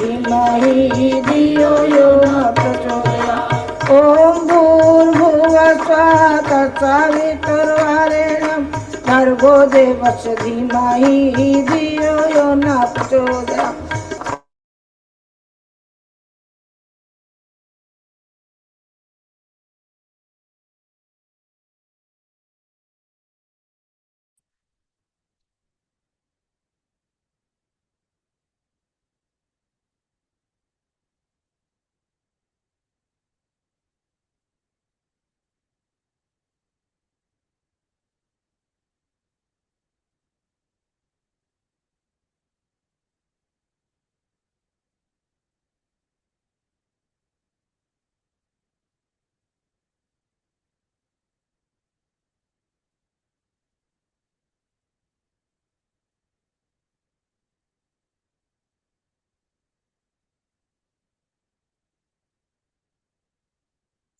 धीमहि धियो यो न प्रचोदयात्। ॐ भूर्भुवः स्वः तत्सवितुर्वरेण्यं भर्गो देवस्य धीमहि धियो यो न प्रचोदयात्।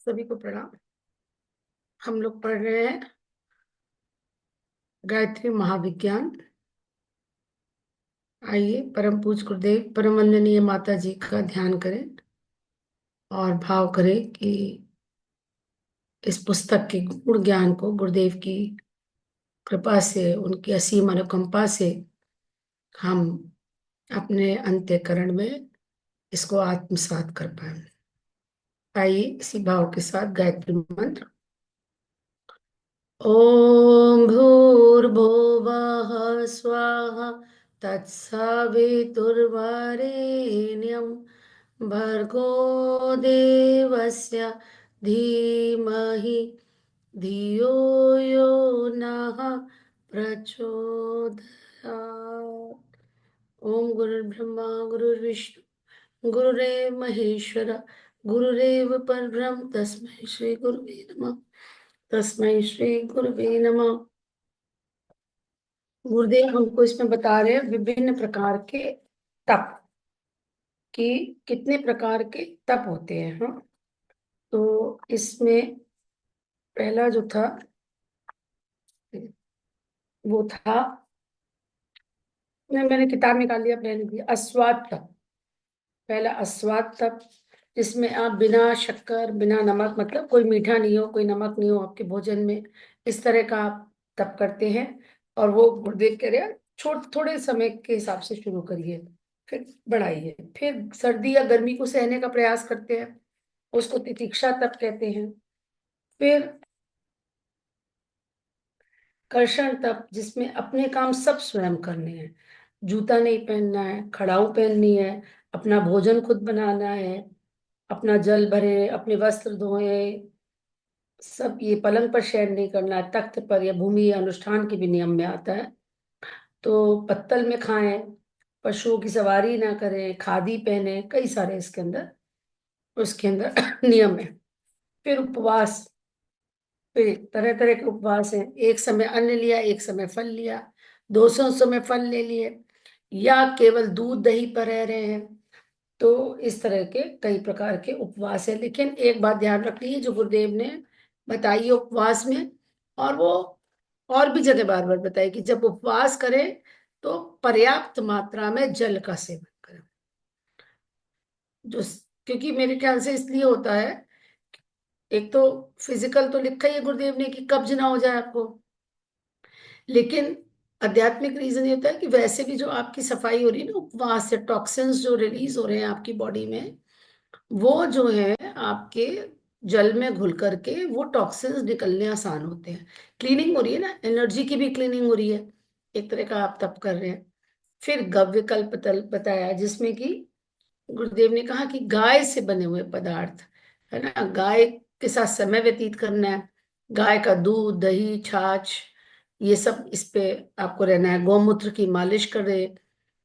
सभी को प्रणाम। हम लोग पढ़ रहे हैं गायत्री महाविज्ञान। आइए परम पूज्य गुरुदेव परम वंदनीय माता जी का ध्यान करें और भाव करें कि इस पुस्तक के गुण ज्ञान को गुरुदेव की कृपा से, उनकी असीम अनुकंपा से हम अपने अंतःकरण में इसको आत्मसात कर पाए। आइए इसी भाव के साथ गायत्री मंत्र। ओम भूर्भुवः स्वाहा तत्सवितुर्वरेण्यं भर्गो देवस्य धीमहि धियो यो नः प्रचोदयात्। ओम गुरुर्ब्रह्मा गुरुर्विष्णु गुरुरेव महेश्वर गुरुरेव परब्रह्म तस्मै श्री गुरुवे नमः। तस्मै श्री गुरुवे नमः। गुरुदेव हमको इसमें बता रहे हैं विभिन्न प्रकार के तप कि कितने प्रकार के तप होते हैं। हाँ, तो इसमें पहला जो था वो था, मैंने किताब निकाल लिया, पहले दिया अस्वाद तप। पहला अस्वाद तप, जिसमें आप बिना शक्कर बिना नमक, मतलब कोई मीठा नहीं हो कोई नमक नहीं हो आपके भोजन में, इस तरह का आप तप करते हैं। और वो गुरुदेव कह रहे हैं थोड़े समय के हिसाब से शुरू करिए, फिर बढ़ाइए। फिर सर्दी या गर्मी को सहने का प्रयास करते हैं, उसको तितिक्षा तप कहते हैं। फिर कर्षण तप, जिसमें अपने काम सब स्वयं करने हैं, जूता नहीं पहनना है, खड़ाऊ पहननी है, अपना भोजन खुद बनाना है, अपना जल भरे, अपने वस्त्र धोए, सब ये पलंग पर शयन नहीं करना है, तख्त पर या भूमि या अनुष्ठान के भी नियम में आता है। तो पत्तल में खाएं, पशुओं की सवारी ना करें, खादी पहने, कई सारे इसके अंदर उसके अंदर नियम है। फिर उपवास, फिर तरह तरह के उपवास हैं। एक समय अन्न लिया, एक समय फल लिया, 200 समय फल ले लिए, या केवल दूध दही पर रह रहे हैं। तो इस तरह के कई प्रकार के उपवास है। लेकिन एक बात ध्यान रखनी है जो गुरुदेव ने बताई है उपवास में, और वो और भी जगह बार बार बताई कि जब उपवास करें तो पर्याप्त मात्रा में जल का सेवन करें। जो क्योंकि मेरे ख्याल से इसलिए होता है, एक तो फिजिकल तो लिखा ही है गुरुदेव ने कि कब्ज ना हो जाए आपको, लेकिन आध्यात्मिक रीजन ये होता है कि वैसे भी जो आपकी सफाई हो रही है ना उपवास से, टॉक्सिन्स जो रिलीज हो रहे हैं आपकी बॉडी में, वो जो है आपके जल में घुल करके वो टॉक्सिन्स निकलने आसान होते हैं। क्लीनिंग हो रही है ना, एनर्जी की भी क्लीनिंग हो रही है, एक तरह का आप तप कर रहे हैं। फिर गव्य कल्प बताया, जिसमें कि गुरुदेव ने कहा कि गाय से बने हुए पदार्थ, है ना, गाय के साथ समय व्यतीत करना है, गाय का दूध दही छाछ ये सब इस पे आपको रहना है। गौमूत्र की मालिश करे,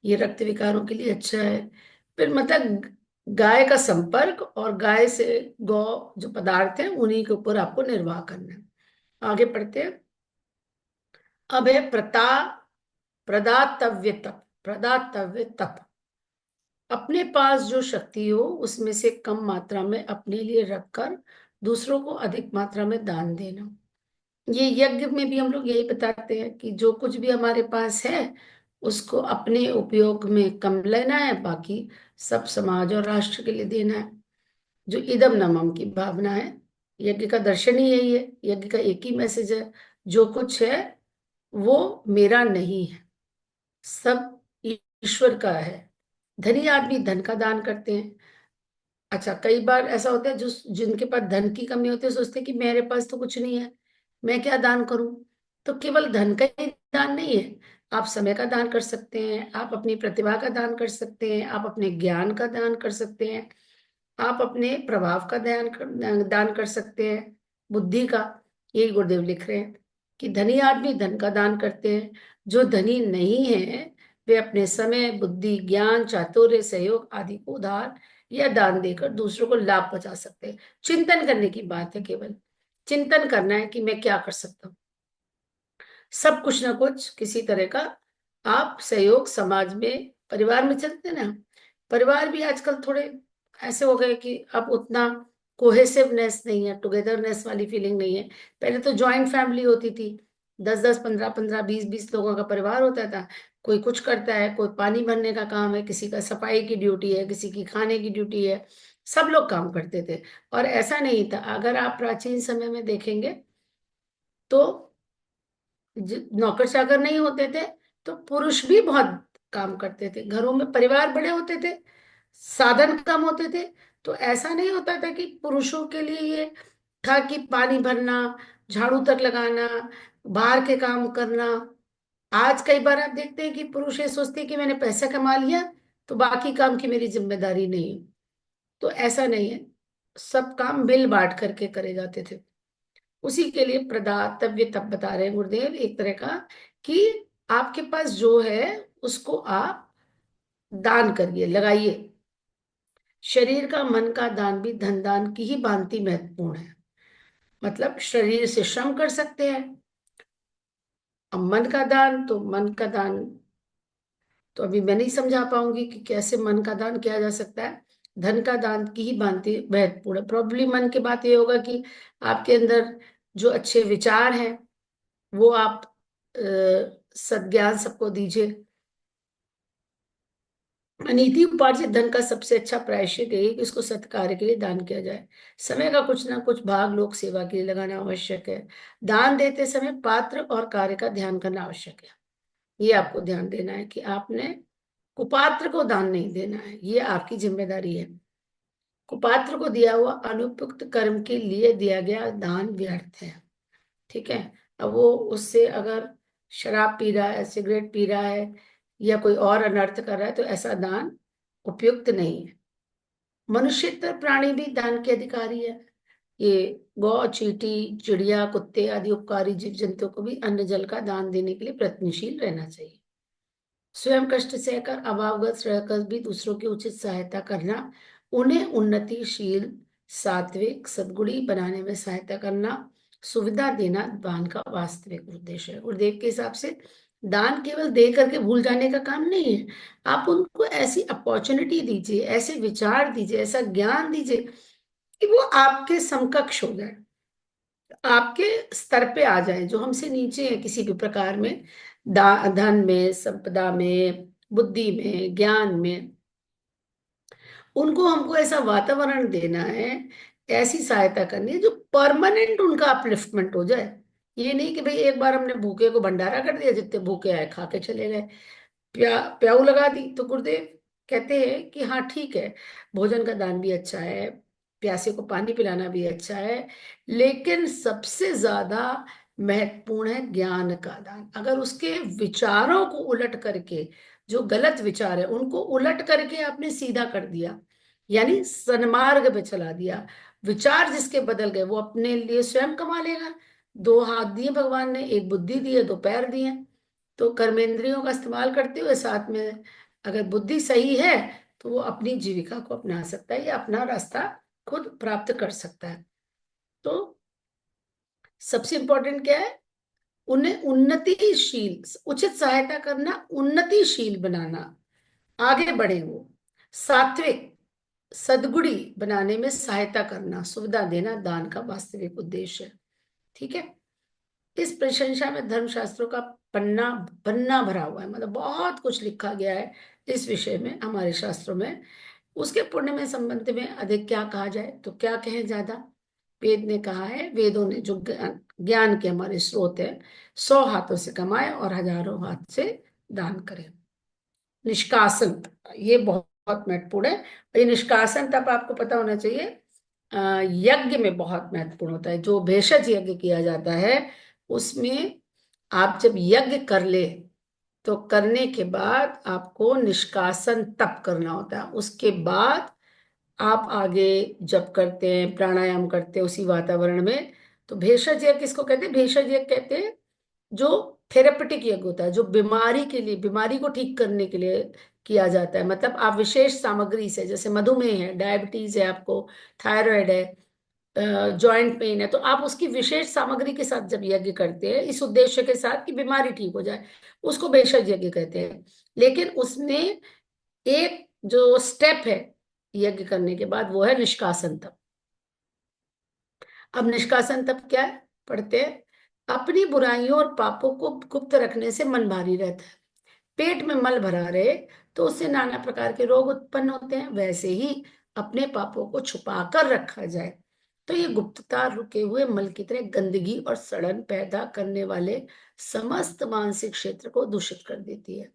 ये रक्त विकारों के लिए अच्छा है। फिर मतलब गाय का संपर्क और गाय से गौ जो पदार्थ हैं उन्हीं के ऊपर आपको निर्वाह करना है। आगे पढ़ते हैं। अब है प्रदातव्य तप। प्रदातव्य तप, अपने पास जो शक्ति हो उसमें से कम मात्रा में अपने लिए रखकर दूसरों को अधिक मात्रा में दान देना। ये यज्ञ में भी हम लोग यही बताते हैं कि जो कुछ भी हमारे पास है उसको अपने उपयोग में कम लेना है, बाकी सब समाज और राष्ट्र के लिए देना है। जो इदम नमम की भावना है, यज्ञ का दर्शन ही यही है। यज्ञ का एक ही मैसेज है, जो कुछ है वो मेरा नहीं है, सब ईश्वर का है। धनी आदमी धन का दान करते हैं। अच्छा, कई बार ऐसा होता है जो जिनके पास धन की कमी होती है, सोचते हैं कि मेरे पास तो कुछ नहीं है, मैं क्या दान करूं। तो केवल धन का ही दान नहीं है, आप समय का दान कर सकते हैं, आप अपनी प्रतिभा का दान कर सकते हैं, आप अपने ज्ञान का दान कर सकते हैं, आप अपने प्रभाव का दान कर सकते हैं, बुद्धि का। यही गुरुदेव लिख रहे हैं कि धनी आदमी धन का दान करते हैं, जो धनी नहीं है वे अपने समय, बुद्धि, ज्ञान, चातुर्य, सहयोग आदि को उधार या दान देकर दूसरों को लाभ पहुंचा सकते हैं। चिंतन करने की बात है, केवल चिंतन करना है कि मैं क्या कर सकता हूँ। सब कुछ ना कुछ किसी तरह का आप सहयोग समाज में, परिवार में चलते ना। परिवार भी आजकल थोड़े ऐसे हो गए कि अब उतना कोहेसिवनेस नहीं है, टुगेदरनेस वाली फीलिंग नहीं है। पहले तो जॉइंट फैमिली होती थी, 10-10, 15-15, 20-20 लोगों का परिवार होता था। कोई कुछ करता है, कोई पानी भरने का काम है, किसी का सफाई की ड्यूटी है, किसी की खाने की ड्यूटी है, सब लोग काम करते थे। और ऐसा नहीं था, अगर आप प्राचीन समय में देखेंगे तो नौकर चाकर नहीं होते थे, तो पुरुष भी बहुत काम करते थे, घरों में परिवार बड़े होते थे, साधन कम होते थे। तो ऐसा नहीं होता था कि पुरुषों के लिए ये था कि पानी भरना, झाड़ू तक लगाना, बाहर के काम करना। आज कई बार आप देखते हैं कि पुरुष ये सोचते हैं कि मैंने पैसा कमा लिया तो बाकी काम की मेरी जिम्मेदारी नहीं है। तो ऐसा नहीं है, सब काम मिल बांट करके करे जाते थे। उसी के लिए प्रदातव्य तब बता रहे हैं गुरुदेव एक तरह का, कि आपके पास जो है उसको आप दान करिए, लगाइए। शरीर का, मन का दान भी धन दान की ही भांति महत्वपूर्ण है। मतलब शरीर से श्रम कर सकते हैं। अब मन का दान, तो मन का दान तो अभी मैं नहीं समझा पाऊंगी कि कैसे मन का दान किया जा सकता है। धन का दान की ही भांति महत्वपूर्ण है। प्रॉब्लली मन की बात ये होगा कि आपके अंदर जो अच्छे विचार हैं वो आप सद्ज्ञान सबको दीजिए। अनीति उपार्जित धन का सबसे अच्छा प्रायश्चित यही कि इसको सत्कार्य के लिए दान किया जाए। समय का कुछ ना कुछ भाग लोक सेवा के लिए लगाना आवश्यक है। दान देते समय पात्र और कार्य का ध्यान करना आवश्यक है। ये आपको ध्यान देना है कि आपने कुपात्र को दान नहीं देना है, ये आपकी जिम्मेदारी है। कुपात्र को दिया हुआ अनुपयुक्त कर्म के लिए दिया गया दान व्यर्थ है। ठीक है। अब वो उससे अगर शराब पी रहा है, सिगरेट पी रहा है, या कोई और अनर्थ कर रहा है, तो ऐसा दान उपयुक्त नहीं है। मनुष्यतर प्राणी भी दान के अधिकारी है। ये गौ, चींटी, चिड़िया, कुत्ते आदि उपकारी जीव जंतुओं को भी अन्न जल का दान देने के लिए प्रयत्नशील रहना चाहिए। स्वयं कष्ट सहकर, अभावग्रस्त रहकर भी दूसरों की उचित सहायता करना, उन्हें उन्नतिशील, सात्विक, सद्गुणी बनाने में सहायता करना, सुविधा देना दान का वास्तविक उद्देश्य है। गुरुदेव के हिसाब से दान केवल दे करके भूल जाने का काम नहीं है। आप उनको ऐसी अपॉर्चुनिटी दीजिए, ऐसे विचार दीजिए, ऐसा ज्ञान दीजिए कि वो आपके समकक्ष हो जाए, आपके स्तर पे आ जाए, जो हमसे नीचे है किसी भी प्रकार में, धन में, संपदा में, बुद्धि में, ज्ञान में। उनको हमको ऐसा वातावरण देना है, ऐसी सहायता करनी है जो परमानेंट उनका अपलिफ्टमेंट हो जाए। ये नहीं कि भाई एक बार हमने भूखे को भंडारा कर दिया, जितने भूखे आए खा के चले गए, प्याऊ लगा दी। तो गुरुदेव कहते हैं कि हाँ ठीक है, भोजन का दान भी अच्छा है, प्यासे को पानी पिलाना भी अच्छा है, लेकिन सबसे ज्यादा महत्वपूर्ण है ज्ञान का दान। अगर उसके विचारों को उलट करके, जो गलत विचार है उनको उलट करके आपने सीधा कर दिया, यानी सन्मार्ग पे चला दिया, विचार जिसके बदल गए, वो अपने लिए स्वयं कमा लेगा। दो हाथ दिए भगवान ने, एक बुद्धि दी है, दो पैर दिए, तो कर्मेंद्रियों का इस्तेमाल करते हुए साथ में अगर बुद्धि सही है तो वो अपनी जीविका को अपना सकता है या अपना रास्ता खुद प्राप्त कर सकता है। तो सबसे इंपॉर्टेंट क्या है, उन्हें उन्नतिशील, उचित सहायता करना, उन्नतिशील बनाना, आगे बढ़े वो, सात्विक, सद्गुणी बनाने में सहायता करना, सुविधा देना दान का वास्तविक उद्देश्य है। ठीक है। इस प्रशंसा में धर्मशास्त्रों का पन्ना पन्ना भरा हुआ है, मतलब बहुत कुछ लिखा गया है इस विषय में हमारे शास्त्रों में। उसके पुण्य में संबंध में अधिक क्या कहा जाए, तो क्या कहें ज्यादा। वेद ने कहा है, वेदों ने जो ज्ञान ज्ञान के हमारे स्रोत है, 100 हाथों से कमाए और हजारों हाथ से दान करें। निष्कासन, ये बहुत बहुत महत्वपूर्ण है। ये निष्कासन तब आपको पता होना चाहिए, यज्ञ में बहुत महत्वपूर्ण होता है। जो भेषज यज्ञ किया जाता है उसमें आप जब यज्ञ कर ले, तो करने के बाद आपको निष्कासन तप करना होता है। उसके बाद आप आगे जप करते हैं, प्राणायाम करते हैं उसी वातावरण में। तो भेषज यज्ञ किसको कहते हैं? भेषज यज्ञ कहते हैं जो थेरेपेटिक यज्ञ होता है, जो बीमारी के लिए, बीमारी को ठीक करने के लिए किया जाता है। मतलब आप विशेष सामग्री से, जैसे मधुमेह है, डायबिटीज है आपको, थायराइड है, जॉइंट पेन है, तो आप उसकी विशेष सामग्री के साथ जब यज्ञ करते हैं इस उद्देश्य के साथ कि बीमारी ठीक हो जाए, उसको भेषज यज्ञ कहते हैं। लेकिन उसमें एक जो स्टेप है यज्ञ करने के बाद, वो है निष्कासन तप। अब निष्कासन तप क्या है, पढ़ते हैं। अपनी बुराइयों और पापों को गुप्त रखने से मन भारी रहता है। पेट में मल भरा रहे तो उससे नाना प्रकार के रोग उत्पन्न होते हैं। वैसे ही अपने पापों को छुपा कर रखा जाए तो ये गुप्तता रुके हुए मल की तरह गंदगी और सड़न पैदा करने वाले समस्त मानसिक क्षेत्र को दूषित कर देती है।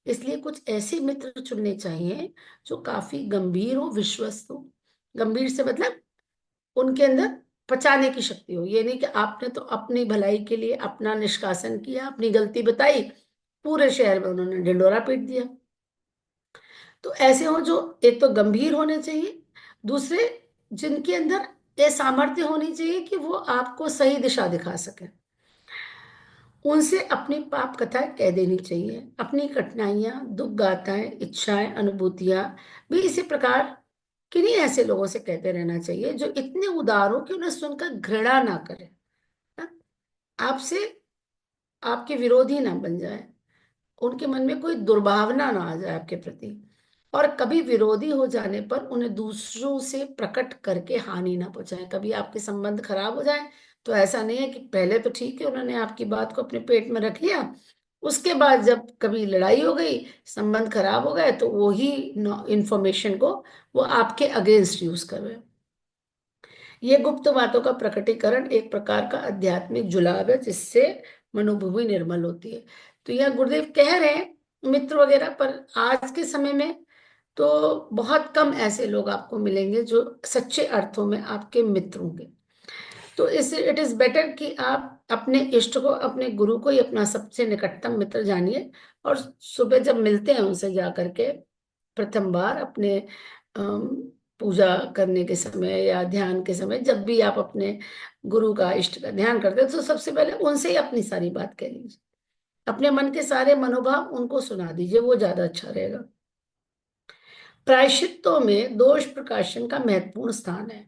इसलिए कुछ ऐसे मित्र चुनने चाहिए जो काफी गंभीर हो, विश्वस्त हो। गंभीर से मतलब उनके अंदर पचाने की शक्ति हो। ये नहीं कि आपने तो अपनी भलाई के लिए अपना निष्कासन किया, अपनी गलती बताई, पूरे शहर में उन्होंने ढिंडोरा पीट दिया। तो ऐसे हो जो एक तो गंभीर होने चाहिए, दूसरे जिनके अंदर ये सामर्थ्य होनी चाहिए कि वो आपको सही दिशा दिखा सके। उनसे अपनी पाप कथाएं कह देनी चाहिए, अपनी कठिनाइयां, दुख गाथाएं, इच्छाएं, अनुभूतियां भी इसी प्रकार किन्हीं ऐसे लोगों से कहते रहना चाहिए जो इतने उदार हो कि उन्हें सुनकर घृणा ना करे, ना? आपसे आपके विरोधी ना बन जाए, उनके मन में कोई दुर्भावना ना आ जाए आपके प्रति। और कभी विरोधी हो जाने पर उन्हें दूसरों से प्रकट करके हानि ना पहुंचाए। कभी आपके संबंध खराब हो जाए तो ऐसा नहीं है कि पहले तो ठीक है, उन्होंने आपकी बात को अपने पेट में रख लिया, उसके बाद जब कभी लड़ाई हो गई, संबंध खराब हो गए, तो वो ही इंफॉर्मेशन को वो आपके अगेंस्ट यूज कर रहे हैं। ये गुप्त बातों का प्रकटीकरण एक प्रकार का आध्यात्मिक जुलाब है जिससे मनोभूमि निर्मल होती है। तो यह गुरुदेव कह रहे हैं मित्र वगैरह, पर आज के समय में तो बहुत कम ऐसे लोग आपको मिलेंगे जो सच्चे अर्थों में आपके मित्र होंगे। तो इस इट इज बेटर कि आप अपने इष्ट को, अपने गुरु को ही अपना सबसे निकटतम मित्र जानिए। और सुबह जब मिलते हैं उनसे जा करके प्रथम बार अपने पूजा करने के समय या ध्यान के समय, जब भी आप अपने गुरु का, इष्ट का ध्यान करते हैं, तो सबसे पहले उनसे ही अपनी सारी बात कह लीजिए। अपने मन के सारे मनोभाव उनको सुना दीजिए, वो ज्यादा अच्छा रहेगा। प्रायश्चित्तों में दोष प्रकाशन का महत्वपूर्ण स्थान है।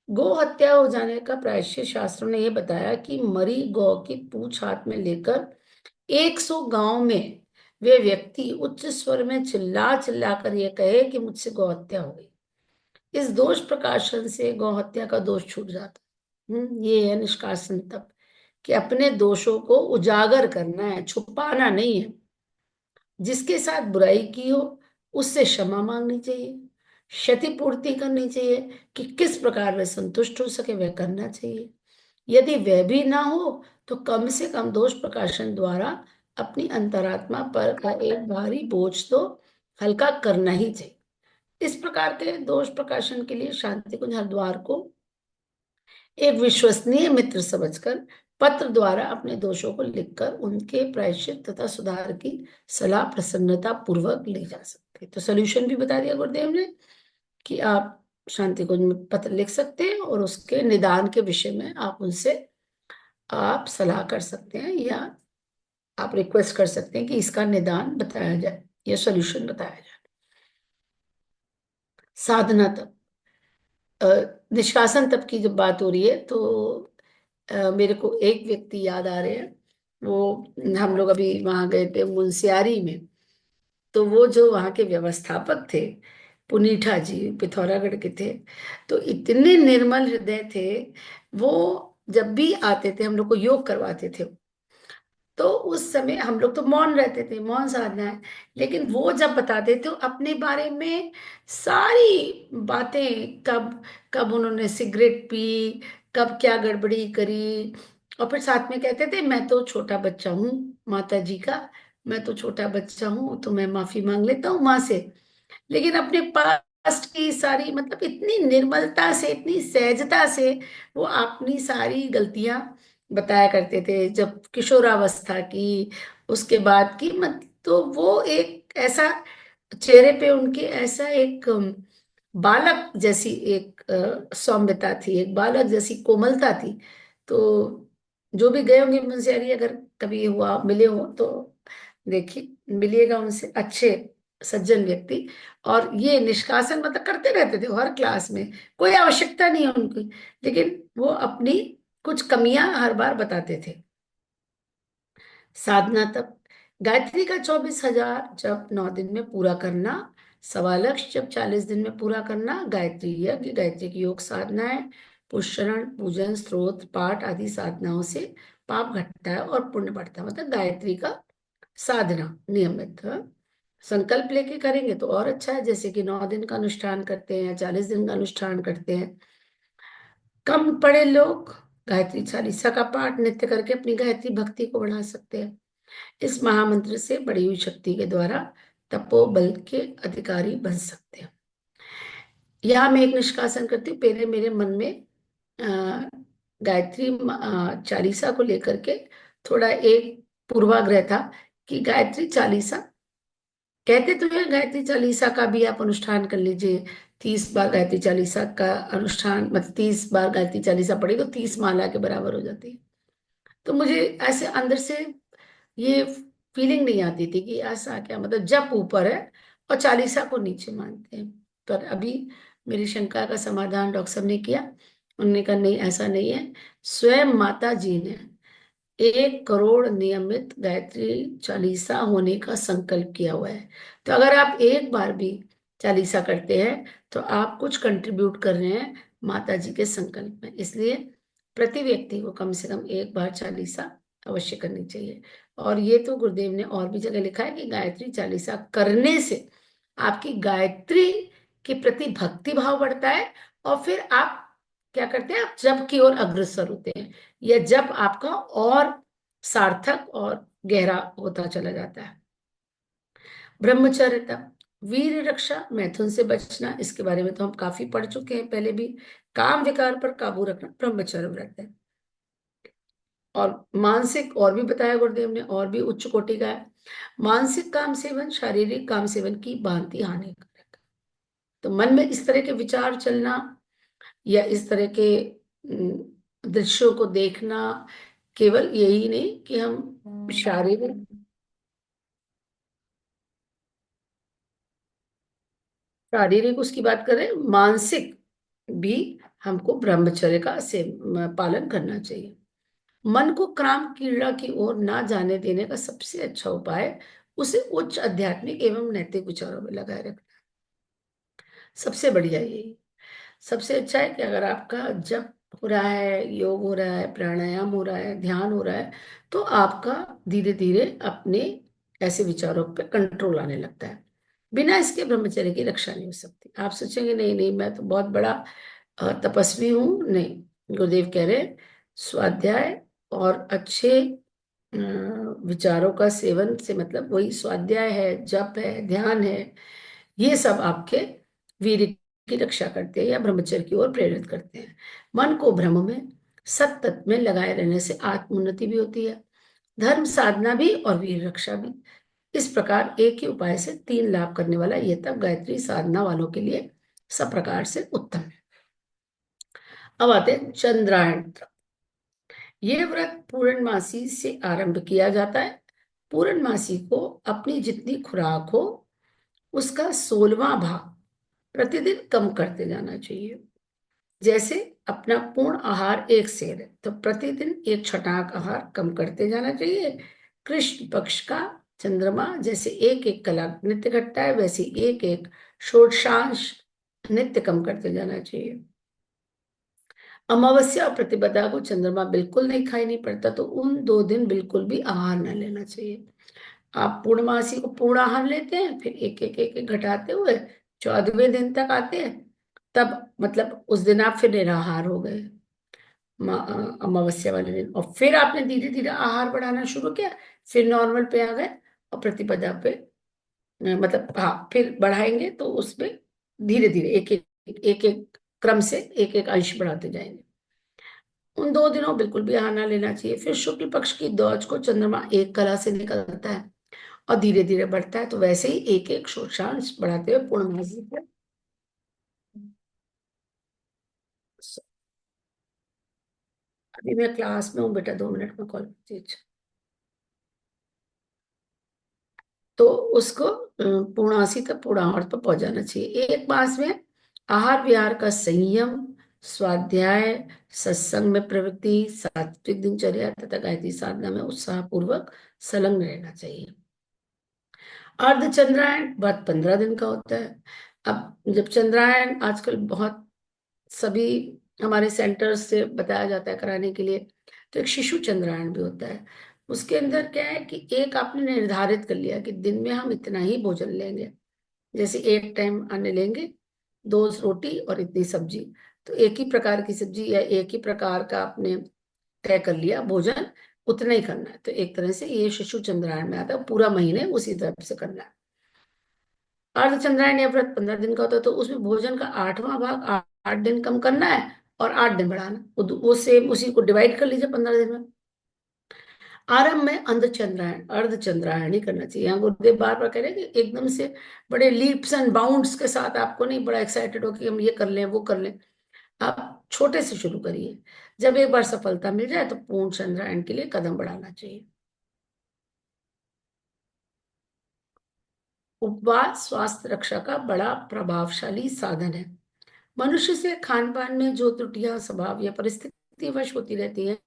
गौ हत्या हो जाने का प्रायश्चित शास्त्रों ने यह बताया कि मरी गौ की पूंछ हाथ में लेकर 100 गांव में वे व्यक्ति उच्च स्वर में चिल्ला चिल्ला कर ये कहे कि मुझसे गौ हत्या हो गई। इस दोष प्रकाशन से गौ हत्या का दोष छूट जाता है। ये है निष्कासन तप, कि अपने दोषों को उजागर करना है, छुपाना नहीं है। जिसके साथ बुराई की हो उससे क्षमा मांगनी चाहिए, क्षतिपूर्ति करनी चाहिए, कि किस प्रकार वह संतुष्ट हो सके वह करना चाहिए। यदि वह भी ना हो तो कम से कम दोष प्रकाशन द्वारा अपनी अंतरात्मा पर का एक भारी बोझ तो हल्का करना ही चाहिए। इस प्रकार के दोष प्रकाशन के लिए शांति कुंज हरिद्वार को एक विश्वसनीय मित्र समझकर पत्र द्वारा अपने दोषों को लिखकर उनके प्रायश्चित तथा सुधार की सलाह प्रसन्नता पूर्वक ली जा सकती है। तो सोल्यूशन भी बता दिया गुरुदेव ने कि आप शांति कुंज में पत्र लिख सकते हैं और उसके निदान के विषय में आप उनसे आप सलाह कर सकते हैं, या आप रिक्वेस्ट कर सकते हैं कि इसका निदान बताया जाए या सोल्यूशन बताया जाए। साधना तप, अ, निष्कासन तप की जब बात हो रही है तो मेरे को एक व्यक्ति याद आ रहे हैं। वो, हम लोग अभी वहां गए थे मुंशियारी में, तो वो जो वहां के व्यवस्थापक थे, पुनीठा जी, पिथौरागढ़ के थे। तो इतने निर्मल हृदय थे वो। जब भी आते थे हम लोग को योग करवाते थे। तो उस समय हम लोग तो मौन रहते थे, मौन साधना है। लेकिन वो जब बताते थे तो अपने बारे में सारी बातें, कब कब उन्होंने सिगरेट पी, कब क्या गड़बड़ी करी, और फिर साथ में कहते थे मैं तो छोटा बच्चा हूँ माता जी का, मैं तो छोटा बच्चा हूँ तो मैं माफी मांग लेता हूँ माँ से। लेकिन अपने पास्ट की सारी, मतलब इतनी निर्मलता से, इतनी सहजता से वो अपनी सारी गलतियां बताया करते थे, जब किशोरावस्था की, उसके बाद की, मत तो वो एक ऐसा चेहरे पे उनके ऐसा एक बालक जैसी एक सौम्यता थी, एक बालक जैसी कोमलता थी। तो जो भी गए होंगे मुंशियारी, अगर कभी हुआ मिले हो तो देखिए, मिलिएगा उनसे, अच्छे सज्जन व्यक्ति। और ये निष्कासन मतलब करते रहते थे हर क्लास में, कोई आवश्यकता नहीं है उनकी, लेकिन वो अपनी कुछ कमियां हर बार बताते थे। साधना तप, गायत्री का 24,000 जब 9 दिन में पूरा करना, सवा लक्ष्य जब 40 दिन में पूरा करना, गायत्री यज्ञ, गायत्री की योग साधनाएं, पुष्करण, पूजन, स्त्रोत पाठ आदि साधनाओं से पाप घटता है और पुण्य बढ़ता है। मतलब गायत्री का साधना नियमित, संकल्प लेके करेंगे तो और अच्छा है। जैसे कि 9 दिन का अनुष्ठान करते हैं, 40 दिन का अनुष्ठान करते हैं, कम पढ़े लोग गायत्री चालीसा का पाठ नित्य करके अपनी गायत्री भक्ति को बढ़ा सकते हैं। इस महामंत्र से बढ़ी हुई शक्ति के द्वारा तपोबल के अधिकारी बन सकते हैं। यहाँ मैं एक निष्कासन करती हूँ, पहले मेरे मन में अ, गायत्री चालीसा को लेकर के थोड़ा एक पूर्वाग्रह था कि गायत्री चालीसा, कहते तो है गायत्री चालीसा का भी आप अनुष्ठान कर लीजिए, 30 बार गायत्री चालीसा का अनुष्ठान, मतलब 30 बार गायत्री चालीसा पढ़ी तो 30 माला के बराबर हो जाती है। तो मुझे ऐसे अंदर से ये फीलिंग नहीं आती थी कि ऐसा क्या, मतलब जप ऊपर है और चालीसा को नीचे मानते हैं। पर अभी मेरी शंका का समाधान डॉक्टर साहब ने किया। उन्होंने कहा नहीं, ऐसा नहीं है, स्वयं माता जी ने 1 करोड़ नियमित गायत्री चालीसा होने का संकल्प किया हुआ है। तो अगर आप एक बार भी चालीसा करते हैं तो आप कुछ कंट्रीब्यूट कर रहे हैं माता जी के संकल्प में। इसलिए प्रति व्यक्ति को कम से कम एक बार चालीसा अवश्य करनी चाहिए। और ये तो गुरुदेव ने और भी जगह लिखा है कि गायत्री चालीसा करने से आपकी गायत्री के प्रति भक्ति भाव बढ़ता है, और फिर आप क्या करते हैं, आप जप की ओर अग्रसर होते हैं, या जब आपका और सार्थक और गहरा होता चला जाता है। ब्रह्मचर्यता, वीर रक्षा, मैथुन से बचना, इसके बारे में तो हम काफी पढ़ चुके हैं पहले भी। काम विकार पर काबू रखना ब्रह्मचर्य व्रत है। और मानसिक, और भी बताया गुरुदेव ने, और भी उच्च कोटि का है। मानसिक काम सेवन शारीरिक काम सेवन की भांति हानिकारक। तो मन में इस तरह के विचार चलना, या इस तरह के दृश्यों को देखना, केवल यही नहीं कि हम शारीरिक, शारीरिक उसकी बात करें, मानसिक भी हमको ब्रह्मचर्य का से पालन करना चाहिए। मन को काम क्रीड़ा की ओर ना जाने देने का सबसे अच्छा उपाय उसे उच्च आध्यात्मिक एवं नैतिक विचारों में लगाए रखना। सबसे बढ़िया यही, सबसे अच्छा है कि अगर आपका जप हो रहा है, योग हो रहा है, प्राणायाम हो रहा है, ध्यान हो रहा है, तो आपका धीरे धीरे अपने ऐसे विचारों पर कंट्रोल आने लगता है। बिना इसके ब्रह्मचर्य की रक्षा नहीं हो सकती। आप सोचेंगे नहीं नहीं, मैं तो बहुत बड़ा तपस्वी हूँ, नहीं। गुरुदेव कह रहे हैं, स्वाध्याय और अच्छे विचारों का सेवन से मतलब वही स्वाध्याय है, जप है, ध्यान है, ये सब आपके वीर्य की रक्षा करते हैं या ब्रह्मचर्य की ओर प्रेरित करते हैं। मन को भ्रम में, सतत में लगाए रहने से आत्मोन्नति भी होती है, धर्म साधना भी और वीर रक्षा भी। इस प्रकार एक ही उपाय से 3 लाभ करने वाला यह तप गायत्री साधना वालों के लिए सब प्रकार से उत्तम है। अब आते हैं चंद्रायण तप। यह व्रत पूर्णमासी से आरंभ किया जाता है। पूर्णमासी को अपनी जितनी खुराक हो उसका 16वां भाग प्रतिदिन कम करते जाना चाहिए। जैसे अपना पूर्ण आहार एक सेर है तो प्रतिदिन एक छटाक आहार कम करते जाना चाहिए। कृष्ण पक्ष का चंद्रमा जैसे एक एक कला नित्य घटता है, वैसे एक एक षोडशांश नित्य कम करते जाना चाहिए। अमावस्या और प्रतिपदा को चंद्रमा बिल्कुल नहीं खाई नहीं पड़ता, तो उन 2 दिन बिल्कुल भी आहार न लेना चाहिए। आप पूर्णमासी को पूर्ण आहार लेते हैं, फिर एक एक एक एक घटाते हुए 14वें दिन तक आते हैं, तब मतलब उस दिन आप फिर निराहार हो गए अमावस्या वाले दिन, और फिर आपने धीरे धीरे आहार बढ़ाना शुरू किया, फिर नॉर्मल पे आ गए, और प्रतिपदा पे मतलब हाँ फिर बढ़ाएंगे, तो उसमें धीरे धीरे एक एक क्रम से एक एक अंश बढ़ाते जाएंगे। उन 2 दिनों बिल्कुल भी आहार ना लेना चाहिए। फिर शुक्ल पक्ष की दौज को चंद्रमा एक कला से निकलता है और धीरे धीरे बढ़ता है, तो वैसे ही एक एक शोषांश बढ़ाते हुए पूर्णमासी पे। अभी मैं क्लास में हूँ बेटा, 2 मिनट में कॉल करती हूँ। तो उसको पूर्णासी तक पूर्णाहार पर पहुंचाना चाहिए। एक मास में आहार विहार का संयम, स्वाध्याय, सत्संग में प्रवृत्ति, सात्विक दिनचर्या तथा गायत्री साधना में उत्साह पूर्वक संलग्न रहना चाहिए। अर्ध चंद्रायन व्रत 15 दिन का होता है। अब जब चंद्रायन आजकल बहुत सभी हमारे सेंटर्स से बताया जाता है कराने के लिए, तो एक शिशु चंद्रायन भी होता है। उसके अंदर क्या है कि एक आपने निर्धारित कर लिया कि दिन में हम इतना ही भोजन लेंगे, जैसे एक टाइम अन्न लेंगे, 2 रोटी और इतनी सब्जी, तो एक ही प्रकार की सब्जी या एक ही प्रकार का आपने तय कर लिया भोजन, उतना ही करना है। तो एक तरह से ये शिशु चंद्रायन में आता है, पूरा महीने उसी तरह से करना है। अर्धचंद्रायन या व्रत 15 दिन का होता है, तो उसमें भोजन का 8वां भाग 8 दिन कम करना है और 8 दिन बढ़ाना, वो सेम उसी को डिवाइड कर लीजिए 15 दिन में। आरंभ में अंधचंद्रायण अर्धचंद्रायण ही करना चाहिए। यहाँ गुरुदेव बार बार कह रहे हैं कि एकदम से बड़े लीप्स एंड बाउंड्स के साथ आपको नहीं बड़ा एक्साइटेड हो कि हम ये कर लें वो कर लें, आप छोटे से शुरू करिए। जब एक बार सफलता मिल जाए तो पूर्ण चंद्रायण के लिए कदम बढ़ाना चाहिए। उपवास स्वास्थ्य रक्षा का बड़ा प्रभावशाली साधन है। मनुष्य से खान पान में जो त्रुटियां स्वभाव या परिस्थिति वश होती रहती हैं,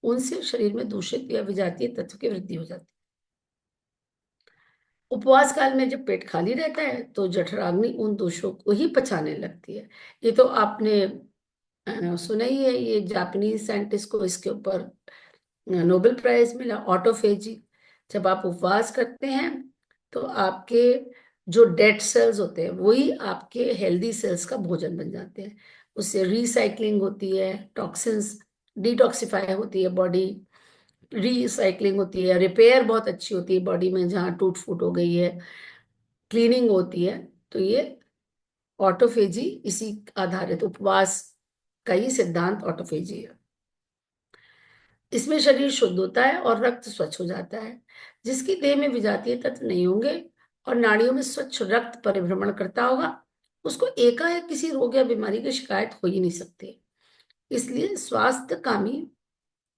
उनसे शरीर में दूषित या विजातीय तत्व की वृद्धि हो जाती है। उपवास काल में जब पेट खाली रहता है तो जठराग्नि उन दोषों को ही पचाने लगती है। ये तो आपने सुना ही है, ये जापानीज साइंटिस्ट को इसके ऊपर नोबेल प्राइज मिला, ऑटोफेजी। जब आप उपवास करते हैं तो आपके जो डेड सेल्स होते हैं वही आपके हेल्दी सेल्स का भोजन बन जाते हैं। उससे रिसाइकलिंग होती है, टॉक्सिन्स डिटॉक्सिफाई होती है बॉडी, रिसाइकलिंग होती है, रिपेयर बहुत अच्छी होती है बॉडी में जहाँ टूट फूट हो गई है, क्लीनिंग होती है। तो ये ऑटोफेजी इसी आधारित उपवास का ही सिद्धांत ऑटोफेजी है। इसमें शरीर शुद्ध होता है और रक्त स्वच्छ हो जाता है। जिसकी देह में विजातीय तत्व नहीं होंगे और नाड़ियों में स्वच्छ रक्त परिभ्रमण करता होगा, उसको एकाएक किसी रोग या बीमारी की शिकायत हो ही नहीं सकती। इसलिए स्वास्थ्य कामी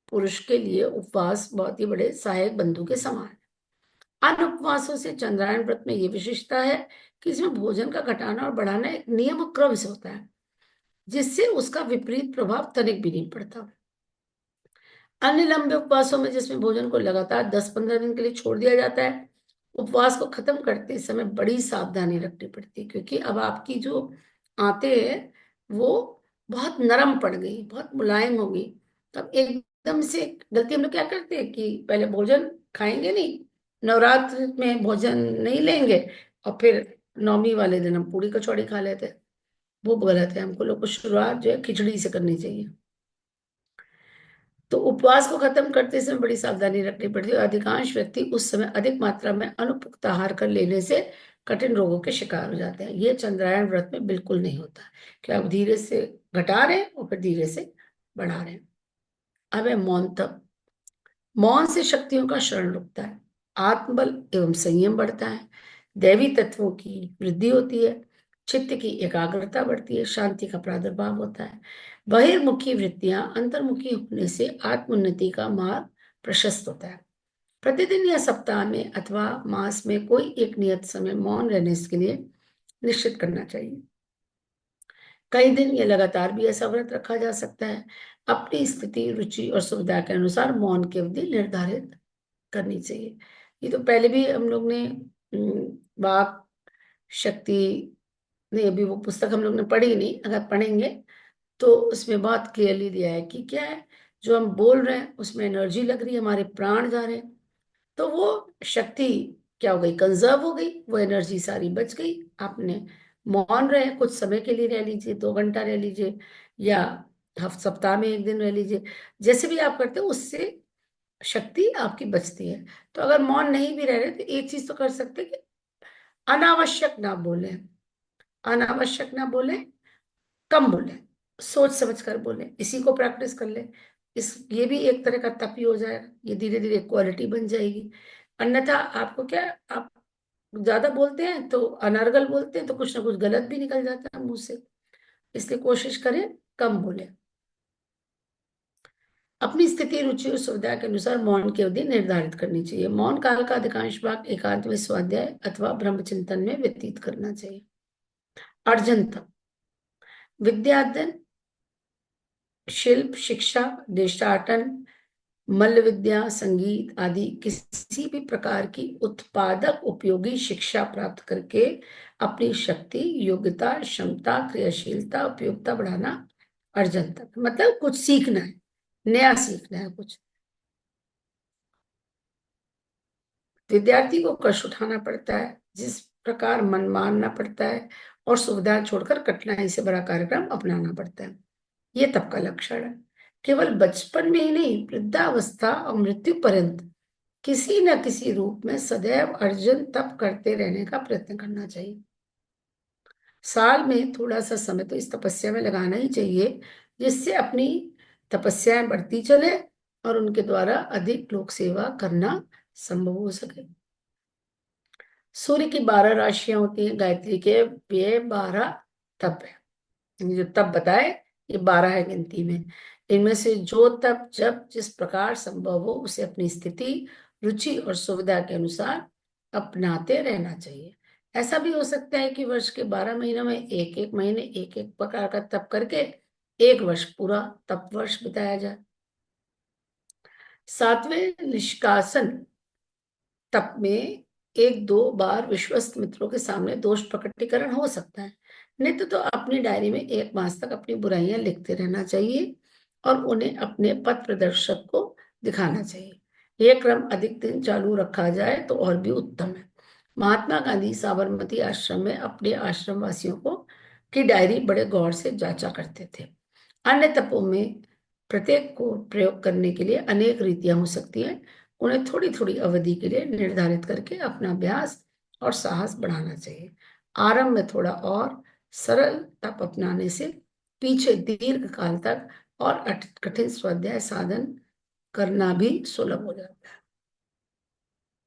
पुरुष के लिए उपवास बहुत ही बड़े सहायक बंधु के समान है। अन्य उपवासों से चंद्रायन व्रत में ये विशेषता है कि इसमें भोजन का घटाना और बढ़ाना एक नियम और क्रम से होता है, जिससे उसका विपरीत प्रभाव तनिक भी नहीं पड़ता। अन्य लंबे उपवासों में जिसमें भोजन को लगातार 10-15 दिन के लिए छोड़ दिया जाता है, उपवास को खत्म करते समय बड़ी सावधानी रखनी पड़ती है, क्योंकि अब आपकी जो आंतें हैं वो बहुत नरम पड़ गई, बहुत मुलायम हो गई। तो अब एकदम से गलती हम लोग क्या करते हैं कि पहले भोजन खाएंगे नहीं, नवरात्र में भोजन नहीं लेंगे, और फिर नौमी वाले दिन हम पूड़ी कचौड़ी खा लेते हैं। वो गलत है, हमको लोग को शुरुआत जो है खिचड़ी से करनी चाहिए। तो उपवास को खत्म करते समय बड़ी सावधानी रखनी पड़ती है। अधिकांश व्यक्ति उस समय अधिक मात्रा में अनुपुक्त आहार कर लेने से कठिन रोगों के शिकार हो जाते हैं। ये चंद्रायन व्रत में बिल्कुल नहीं होता कि आप धीरे से घटा रहे हैं और फिर धीरे से बढ़ा रहे हैं। अब है मौन तप। मौन से शक्तियों का शरण रुकता है, आत्मबल एवं संयम बढ़ता है, दैवी तत्वों की वृद्धि होती है, चित्त की एकाग्रता बढ़ती है, शांति का प्रादुर्भाव होता है। बहिर्मुखी वृत्तियां अंतर्मुखी होने से आत्मोन्नति का मार्ग प्रशस्त होता है। प्रतिदिन या सप्ताह में अथवा मास में कोई एक नियत समय मौन रहने के लिए निश्चित करना चाहिए। कई दिन या लगातार भी ऐसा व्रत रखा जा सकता है। अपनी स्थिति, रुचि और सुविधा के अनुसार मौन की अवधि निर्धारित करनी चाहिए। ये तो पहले भी हम लोग ने वाक शक्ति, नहीं अभी वो पुस्तक हम लोग ने पढ़ी नहीं, अगर पढ़ेंगे तो उसमें बहुत क्लियरली दिया है कि क्या है, जो हम बोल रहे हैं उसमें एनर्जी लग रही है, हमारे प्राण जा रहे हैं, तो वो शक्ति क्या हो गई, कंजर्व हो गई, वो एनर्जी सारी बच गई। आपने मौन रहे, कुछ समय के लिए रह लीजिए, 2 घंटा रह लीजिए, या सप्ताह में एक दिन रह लीजिए, जैसे भी आप करते हो उससे शक्ति आपकी बचती है। तो अगर मौन नहीं भी रह रहे तो एक चीज तो कर सकते हैं कि अनावश्यक ना बोले, अनावश्यक ना बोले, कम बोले, सोच समझ कर बोले, इसी को प्रैक्टिस कर ले। ये भी एक तरह का तप ही हो जाएगा, ये धीरे धीरे क्वालिटी बन जाएगी। अन्यथा आपको क्या, आप ज्यादा बोलते हैं तो अनर्गल बोलते हैं तो कुछ ना कुछ गलत भी निकल जाता है मुंह से। इसलिए कोशिश करें कम बोले। अपनी स्थिति, रुचि और सुविधा के अनुसार मौन की अवधि निर्धारित करनी चाहिए। मौन काल का अधिकांश भाग एकांत में स्वाध्याय अथवा ब्रह्मचिंतन में व्यतीत करना चाहिए। अर्जन तप, विद्याध्ययन, शिल्प, शिक्षा, देशाटन, मल्ल विद्या, संगीत आदि किसी भी प्रकार की उत्पादक उपयोगी शिक्षा प्राप्त करके अपनी शक्ति, योग्यता, क्षमता, क्रियाशीलता, उपयोगिता बढ़ाना अर्जन तक। मतलब कुछ सीखना है, नया सीखना है कुछ। विद्यार्थी को कष्ट उठाना पड़ता है, जिस प्रकार मन मानना पड़ता है, और सुविधा छोड़कर कठिनाई से बड़ा कार्यक्रम अपनाना पड़ता है। ये तप का लक्षण है। केवल बचपन में ही नहीं, वृद्धावस्था और मृत्यु पर्यंत किसी न किसी रूप में सदैव अर्जन तप करते रहने का प्रयत्न करना चाहिए। साल में थोड़ा सा समय तो इस तपस्या में लगाना ही चाहिए, जिससे अपनी तपस्याएं बढ़ती चले और उनके द्वारा अधिक लोक सेवा करना संभव हो सके। सूर्य की 12 राशियां होती हैं गायत्री के, ये 12 तप है। ये जो तप बताए, ये 12 है गिनती में। इनमें से जो तप जब जिस प्रकार संभव हो उसे अपनी स्थिति, रुचि और सुविधा के अनुसार अपनाते रहना चाहिए। ऐसा भी हो सकता है कि वर्ष के 12 महीनों में एक एक महीने एक एक प्रकार का तप करके एक वर्ष पूरा तप वर्ष बिताया जाए। 7वें निष्कासन तप में 1-2 बार विश्वस्त मित्रों के सामने दोष प्रकटीकरण हो सकता है। नित्य तो अपनी डायरी में 1 मास तक अपनी बुराइयां लिखते रहना चाहिए और उन्हें अपने पथ प्रदर्शक को दिखाना चाहिए। यह क्रम अधिक दिन चालू रखा जाए तो और भी उत्तम है। महात्मा गांधी साबरमती आश्रम में अपने आश्रम वासियों को की डायरी बड़े गौर से जांचा करते थे। अन्य तपों में प्रत्येक को प्रयोग करने के लिए अनेक रीतियां हो सकती हैं। उन्हें थोड़ी थोड़ी अवधि के लिए निर्धारित करके अपना अभ्यास और साहस बढ़ाना चाहिए। आरंभ में थोड़ा और सरल तप अपनाने से पीछे दीर्घ काल तक और कठिन स्वाध्याय साधन करना भी सुलभ हो जाता है।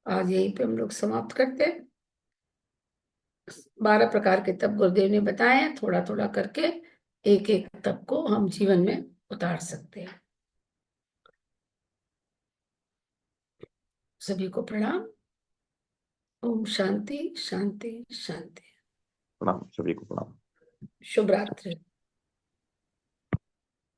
आज यहीं पे हम लोग समाप्त करते हैं। 12 प्रकार के तप गुरुदेव ने बताए हैं, थोड़ा थोड़ा करके एक एक तप को हम जीवन में उतार सकते हैं। सभी को प्रणाम। ओम शांति शांति शांति। प्रणाम, सभी को प्रणाम। शुभ रात्रि।